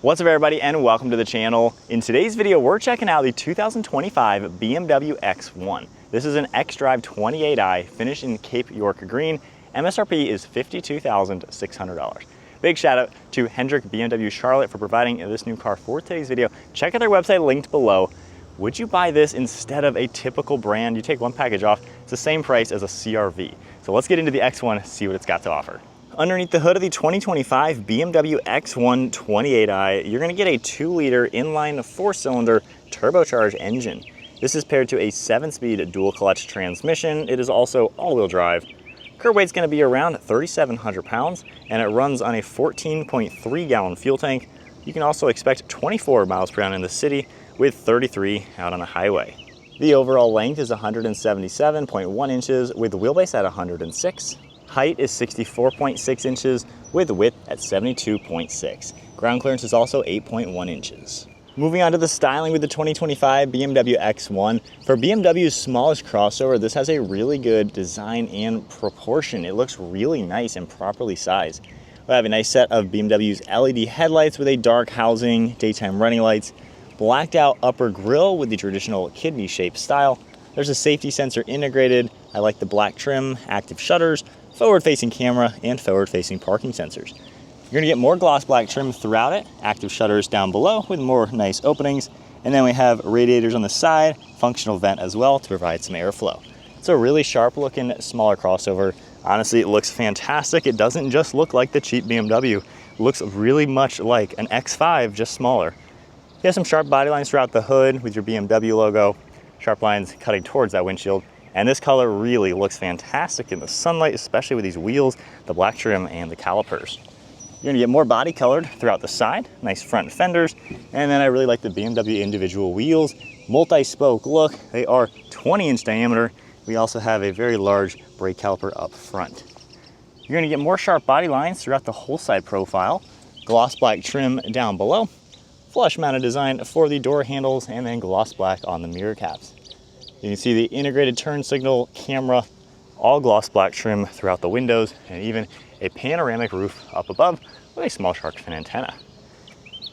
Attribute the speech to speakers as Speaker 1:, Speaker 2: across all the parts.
Speaker 1: What's up everybody and welcome to the channel. In today's video, we're checking out the 2025 BMW X1. This is an xDrive 28i finished in Cape York green. MSRP is $52,600. Big shout out to Hendrick BMW Charlotte for providing this new car for today's video. Check out their website linked below. Would you buy this instead of a typical brand? You take one package off, it's the same price as a CR-V. So let's get into the X1, see what it's got to offer. Underneath the hood of the 2025 BMW X1 28i, you're going to get a 2-liter inline 4-cylinder turbocharged engine. This is paired to a 7-speed dual-clutch transmission. It is also all-wheel drive. Curb weight's going to be around 3,700 pounds, and it runs on a 14.3-gallon fuel tank. You can also expect 24 miles per hour in the city with 33 out on the highway. The overall length is 177.1 inches with the wheelbase at 106. Height is 64.6 inches with width at 72.6. Ground clearance is also 8.1 inches. Moving on to the styling with the 2025 BMW X1. For BMW's smallest crossover, this has a really good design and proportion. It looks really nice and properly sized. We have a nice set of BMW's LED headlights with a dark housing, daytime running lights, blacked out upper grille with the traditional kidney-shaped style. There's a safety sensor integrated. I like the black trim, active shutters, forward-facing camera, and forward-facing parking sensors. You're going to get more gloss black trim throughout it, active shutters down below with more nice openings, and then we have radiators on the side, functional vent as well to provide some airflow. It's a really sharp-looking, smaller crossover. Honestly, it looks fantastic. It doesn't just look like the cheap BMW. It looks really much like an X5, just smaller. You have some sharp body lines throughout the hood with your BMW logo, sharp lines cutting towards that windshield. And this color really looks fantastic in the sunlight, especially with these wheels, the black trim, and the calipers. You're gonna get more body colored throughout the side, nice front fenders, and then I really like the BMW individual wheels, multi-spoke look. They are 20-inch diameter. We also have a very large brake caliper up front. You're gonna get more sharp body lines throughout the whole side profile, gloss black trim down below, flush mounted design for the door handles, and then gloss black on the mirror caps. You can see the integrated turn signal camera, all gloss black trim throughout the windows, and even a panoramic roof up above with a small shark fin antenna.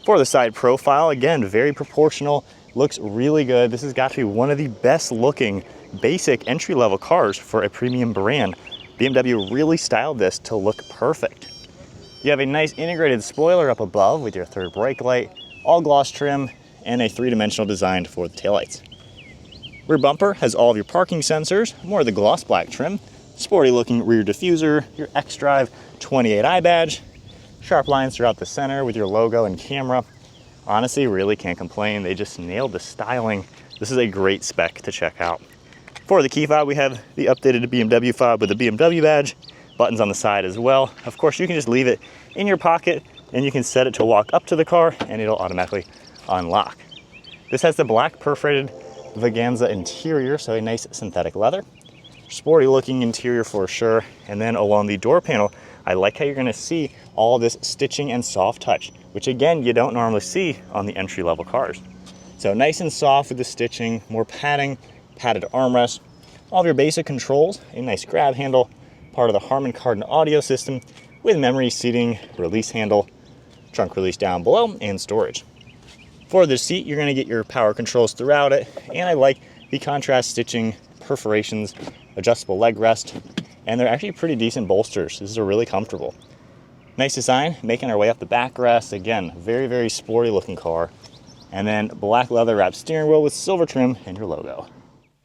Speaker 1: For the side profile, again, very proportional, looks really good. This has got to be one of the best looking basic entry-level cars for a premium brand. BMW really styled this to look perfect. You have a nice integrated spoiler up above with your third brake light, all gloss trim, and a 3-dimensional design for the taillights. Rear bumper has all of your parking sensors, more of the gloss black trim, sporty looking rear diffuser, your xDrive 28i badge, sharp lines throughout the center with your logo and camera. Honestly, really can't complain. They just nailed the styling. This is a great spec to check out. For the key fob, we have the updated BMW fob with the BMW badge, buttons on the side as well. Of course, you can just leave it in your pocket and you can set it to walk up to the car and it'll automatically unlock. This has the black perforated Vaganza interior, so a nice synthetic leather. Sporty looking interior for sure. And then along the door panel, I like how you're gonna see all this stitching and soft touch, which again, you don't normally see on the entry-level cars. So nice and soft with the stitching, more padding, padded armrest, all of your basic controls, a nice grab handle, part of the Harman Kardon audio system with memory seating, release handle, trunk release down below, and storage. For the seat, you're going to get your power controls throughout it, and I like the contrast stitching, perforations, adjustable leg rest, and they're actually pretty decent bolsters. This is really comfortable. Nice design, making our way up the backrest. Again, very, very sporty looking car. And then black leather wrapped steering wheel with silver trim and your logo.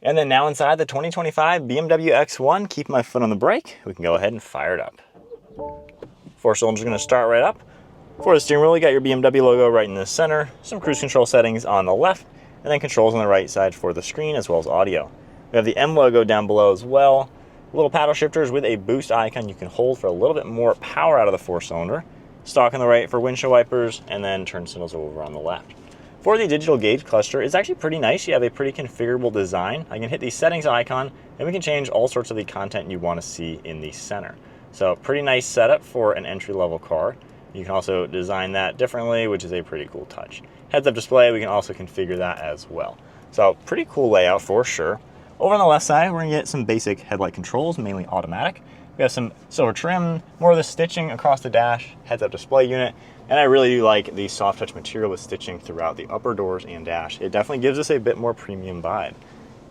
Speaker 1: And then now inside the 2025 BMW X1, keep my foot on the brake, we can go ahead and fire it up. 4 cylinders are going to start right up. For the steering wheel, you got your BMW logo right in the center, some cruise control settings on the left, and then controls on the right side for the screen as well as audio. We have the M logo down below as well. Little paddle shifters with a boost icon you can hold for a little bit more power out of the 4-cylinder. Stock on the right for windshield wipers, and then turn signals over on the left. For the digital gauge cluster, it's actually pretty nice. You have a pretty configurable design. I can hit the settings icon, and we can change all sorts of the content you want to see in the center. So pretty nice setup for an entry-level car. You can also design that differently, which is a pretty cool touch. Heads-up display, we can also configure that as well. So pretty cool layout for sure. Over on the left side, we're gonna get some basic headlight controls, mainly automatic. We have some silver trim, more of the stitching across the dash, heads-up display unit, and I really do like the soft touch material with stitching throughout the upper doors and dash. It definitely gives us a bit more premium vibe.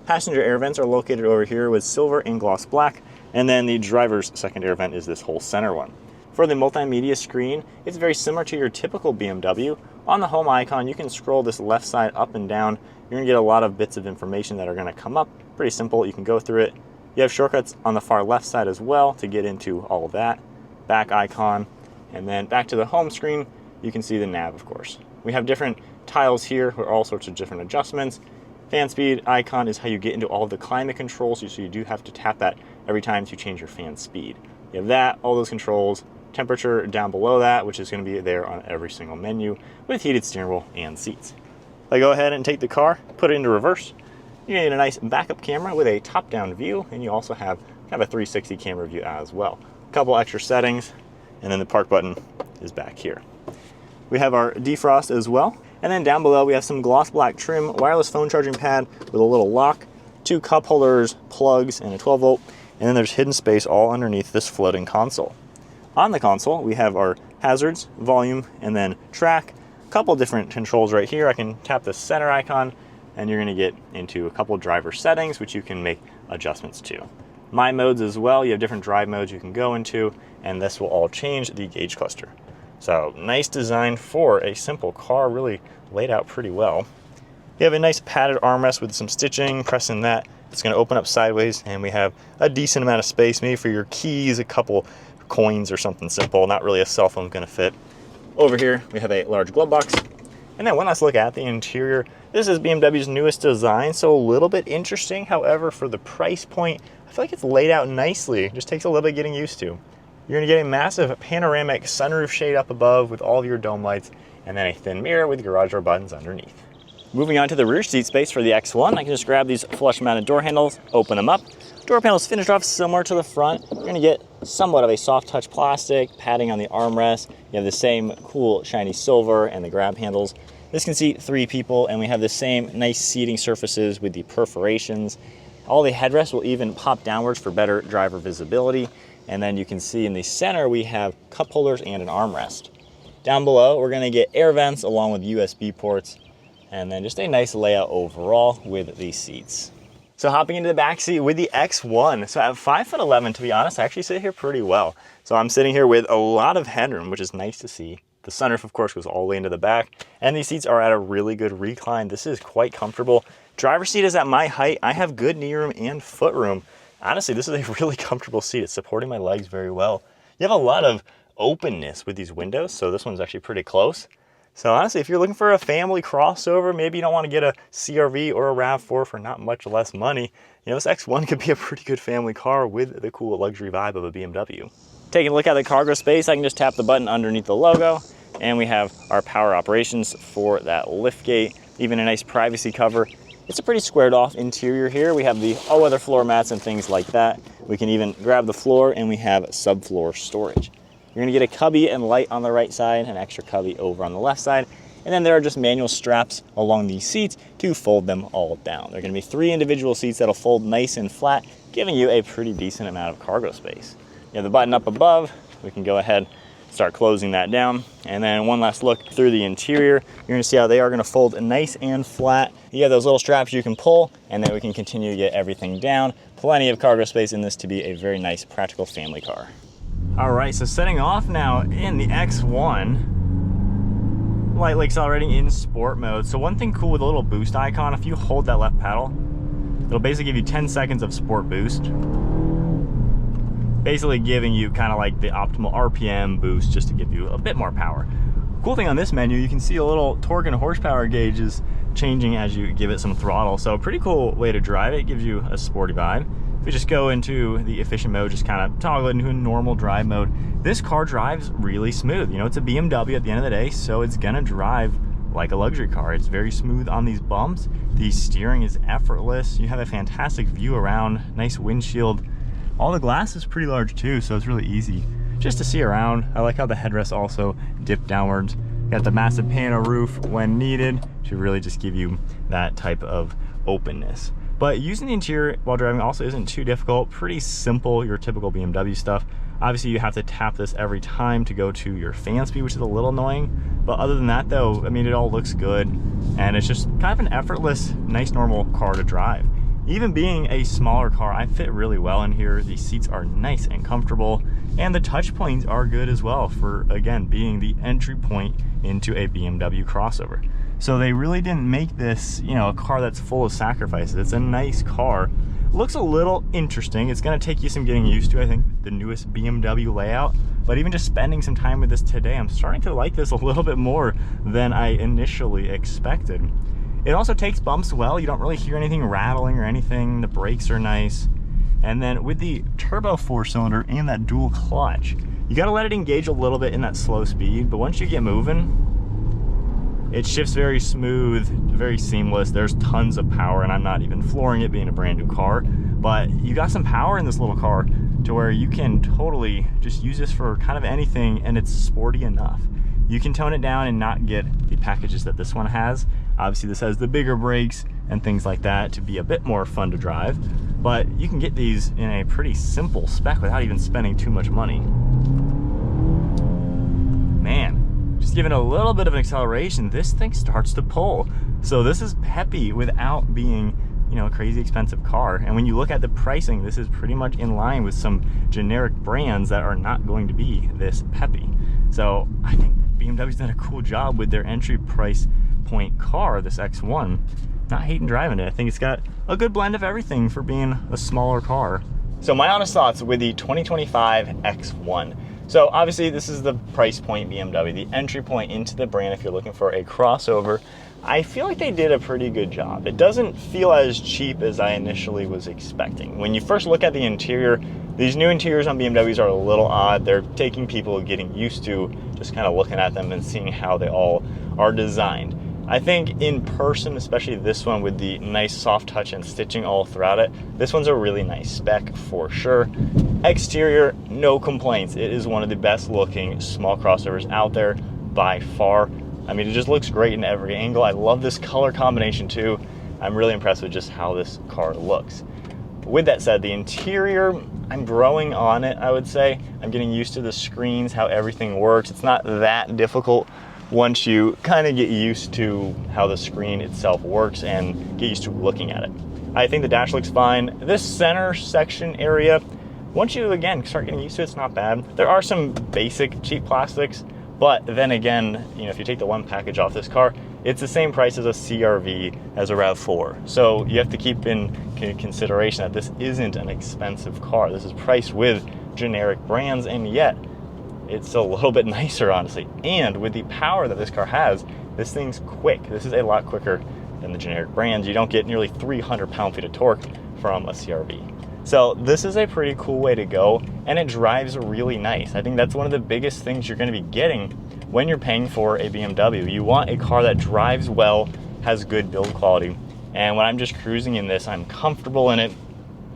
Speaker 1: Passenger air vents are located over here with silver and gloss black, and then the driver's second air vent is this whole center one. For the multimedia screen, it's very similar to your typical BMW. On the home icon, you can scroll this left side up and down. You're gonna get a lot of bits of information that are gonna come up. Pretty simple, you can go through it. You have shortcuts on the far left side as well to get into all of that. Back icon, and then back to the home screen, you can see the nav, of course. We have different tiles here with all sorts of different adjustments. Fan speed icon is how you get into all of the climate controls, so you do have to tap that every time you change your fan speed. You have that, all those controls, temperature down below that, which is going to be there on every single menu with heated steering wheel and seats. If I go ahead and take the car, put it into reverse, you get a nice backup camera with a top-down view, and you also have kind of a 360 camera view as well. A couple extra settings, and then the park button is back here. We have our defrost as well, and then down below we have some gloss black trim, wireless phone charging pad with a little lock, 2 cup holders, plugs, and a 12-volt, and then there's hidden space all underneath this floating console. On the console, we have our hazards, volume, and then track. A couple different controls right here. I can tap the center icon, and you're gonna get into a couple driver settings, which you can make adjustments to. My modes as well, you have different drive modes you can go into, and this will all change the gauge cluster. So nice design for a simple car, really laid out pretty well. You have a nice padded armrest with some stitching, pressing that, it's gonna open up sideways, and we have a decent amount of space, maybe for your keys, a couple coins or something simple, not really a cell phone gonna fit. Over here, we have a large glove box. And then one last look at the interior. This is BMW's newest design, so a little bit interesting. However, for the price point, I feel like it's laid out nicely. It just takes a little bit getting used to. You're gonna get a massive panoramic sunroof shade up above with all of your dome lights, and then a thin mirror with garage door buttons underneath. Moving on to the rear seat space for the X1, I can just grab these flush mounted door handles, open them up. Door panels finished off similar to the front. You're gonna get somewhat of a soft touch plastic, padding on the armrest. You have the same cool shiny silver and the grab handles. This can seat 3 people, and we have the same nice seating surfaces with the perforations. All the headrests will even pop downwards for better driver visibility. And then you can see in the center, we have cup holders and an armrest. Down below, we're gonna get air vents along with USB ports, and then just a nice layout overall with these seats. So hopping into the back seat with the X1. So at 5'11", to be honest, I actually sit here pretty well. So I'm sitting here with a lot of headroom, which is nice to see. The sunroof, of course, goes all the way into the back, and these seats are at a really good recline. This is quite comfortable. Driver's seat is at my height. I have good knee room and foot room. Honestly, this is a really comfortable seat. It's supporting my legs very well. You have a lot of openness with these windows, so this one's actually pretty close. So honestly, if you're looking for a family crossover, maybe you don't want to get a CR-V or a RAV4 for not much less money, you know, this X1 could be a pretty good family car with the cool luxury vibe of a BMW. Taking a look at the cargo space, I can just tap the button underneath the logo, and we have our power operations for that lift gate, even a nice privacy cover. It's a pretty squared off interior here. We have the all-weather floor mats and things like that. We can even grab the floor, and we have subfloor storage. You're gonna get a cubby and light on the right side, an extra cubby over on the left side, and then there are just manual straps along these seats to fold them all down. There are gonna be 3 individual seats that'll fold nice and flat, giving you a pretty decent amount of cargo space. You have the button up above. We can go ahead, start closing that down. And then one last look through the interior. You're gonna see how they are gonna fold nice and flat. You have those little straps you can pull, and then we can continue to get everything down. Plenty of cargo space in this to be a very nice, practical family car. All right, so setting off now in the X1. Lightly accelerating in sport mode. So one thing cool with a little boost icon, if you hold that left pedal, it'll basically give you 10 seconds of sport boost. Basically giving you kind of like the optimal RPM boost just to give you a bit more power. Cool thing on this menu, you can see a little torque and horsepower gauge is changing as you give it some throttle. So pretty cool way to drive it. It gives you a sporty vibe. If we just go into the efficient mode, just kind of toggle it into a normal drive mode, this car drives really smooth. You know, it's a BMW at the end of the day, so it's gonna drive like a luxury car. It's very smooth on these bumps. The steering is effortless. You have a fantastic view around, nice windshield. All the glass is pretty large too, so it's really easy just to see around. I like how the headrests also dip downwards. Got the massive panel roof when needed to really just give you that type of openness. But using the interior while driving also isn't too difficult. Pretty simple, your typical BMW stuff. Obviously you have to tap this every time to go to your fan speed, which is a little annoying. But other than that though, I mean, it all looks good. And it's just kind of an effortless, nice, normal car to drive. Even being a smaller car, I fit really well in here. The seats are nice and comfortable, and the touch points are good as well for, again, being the entry point into a BMW crossover. So they really didn't make this, you know, a car that's full of sacrifices. It's a nice car. Looks a little interesting. It's gonna take you some getting used to, I think, the newest BMW layout. But even just spending some time with this today, I'm starting to like this a little bit more than I initially expected. It also takes bumps well. You don't really hear anything rattling or anything. The brakes are nice. And then with the turbo 4-cylinder and that dual clutch, you gotta let it engage a little bit in that slow speed, but once you get moving, it shifts very smooth, very seamless. There's tons of power, and I'm not even flooring it being a brand new car, but you got some power in this little car to where you can totally just use this for kind of anything, and it's sporty enough. You can tone it down and not get the packages that this one has. Obviously this has the bigger brakes and things like that to be a bit more fun to drive, but you can get these in a pretty simple spec without even spending too much money. Man, just giving a little bit of an acceleration, this thing starts to pull. So this is peppy without being, you know, a crazy expensive car. And when you look at the pricing, this is pretty much in line with some generic brands that are not going to be this peppy. So I think BMW's done a cool job with their entry price point car, this X1. Not hating driving it. I think it's got a good blend of everything for being a smaller car. So my honest thoughts with the 2025 X1. So obviously this is the price point BMW, the entry point into the brand if you're looking for a crossover. I feel like they did a pretty good job. It doesn't feel as cheap as I initially was expecting. When you first look at the interior, these new interiors on BMWs are a little odd. They're taking people getting used to just kind of looking at them and seeing how they all are designed. I think in person, especially this one with the nice soft touch and stitching all throughout it, this one's a really nice spec for sure. Exterior, no complaints. It is one of the best looking small crossovers out there by far. I mean, it just looks great in every angle. I love this color combination too. I'm really impressed with just how this car looks. With that said, the interior, I'm growing on it, I would say. I'm getting used to the screens, how everything works. It's not that difficult once you kind of get used to how the screen itself works and get used to looking at it. I think the dash looks fine. This center section area, once you, again, start getting used to it, it's not bad. There are some basic cheap plastics, but then again, you know, if you take the one package off this car, it's the same price as a CR-V, as a RAV4. So you have to keep in consideration that this isn't an expensive car. This is priced with generic brands, and yet it's a little bit nicer, honestly. And with the power that this car has, this thing's quick. This is a lot quicker than the generic brands. You don't get nearly 300 pound-feet of torque from a CR-V. So this is a pretty cool way to go, and it drives really nice. I think that's one of the biggest things you're going to be getting when you're paying for a BMW. You want a car that drives well, has good build quality, and when I'm just cruising in this, I'm comfortable in it.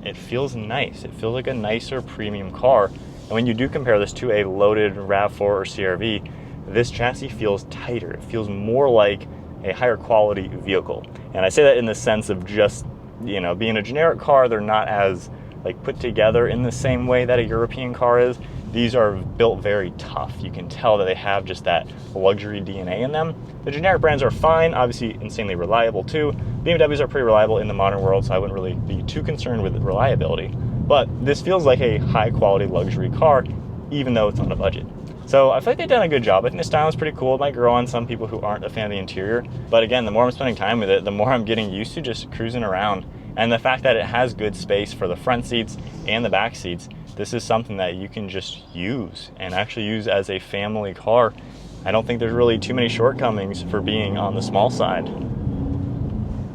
Speaker 1: It feels nice. It feels like a nicer premium car. And when you do compare this to a loaded RAV4 or CR-V, this chassis feels tighter. It feels more like a higher quality vehicle. And I say that in the sense of just, you know, being a generic car, they're not as like put together in the same way that a European car is. These are built very tough. You can tell that they have just that luxury DNA in them. The generic brands are fine, obviously insanely reliable too. BMWs are pretty reliable in the modern world, so I wouldn't really be too concerned with reliability. But this feels like a high quality luxury car, even though it's on a budget. So I feel like they've done a good job. I think the style is pretty cool. It might grow on some people who aren't a fan of the interior. But again, the more I'm spending time with it, the more I'm getting used to just cruising around. And the fact that it has good space for the front seats and the back seats, this is something that you can just use and actually use as a family car. I don't think there's really too many shortcomings for being on the small side.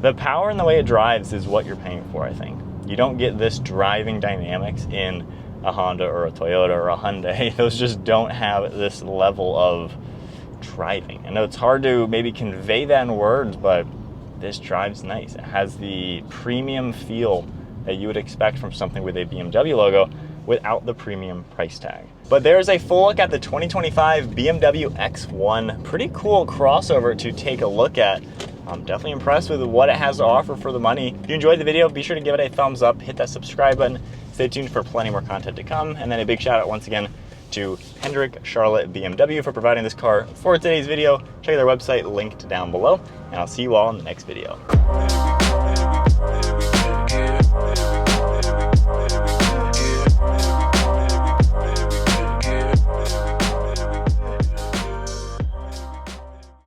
Speaker 1: The power and the way it drives is what you're paying for, I think. You don't get this driving dynamics in a Honda or a Toyota or a Hyundai. Those just don't have this level of driving. I know it's hard to maybe convey that in words, but this drives nice. It has the premium feel that you would expect from something with a BMW logo without the premium price tag. But there's a full look at the 2025 BMW X1. Pretty cool crossover to take a look at. I'm definitely impressed with what it has to offer for the money. If you enjoyed the video, be sure to give it a thumbs up, hit that subscribe button, stay tuned for plenty more content to come, and then a big shout out once again to Hendrik Charlotte BMW for providing this car for today's video. Check their website linked down below, and I'll see you all in the next video.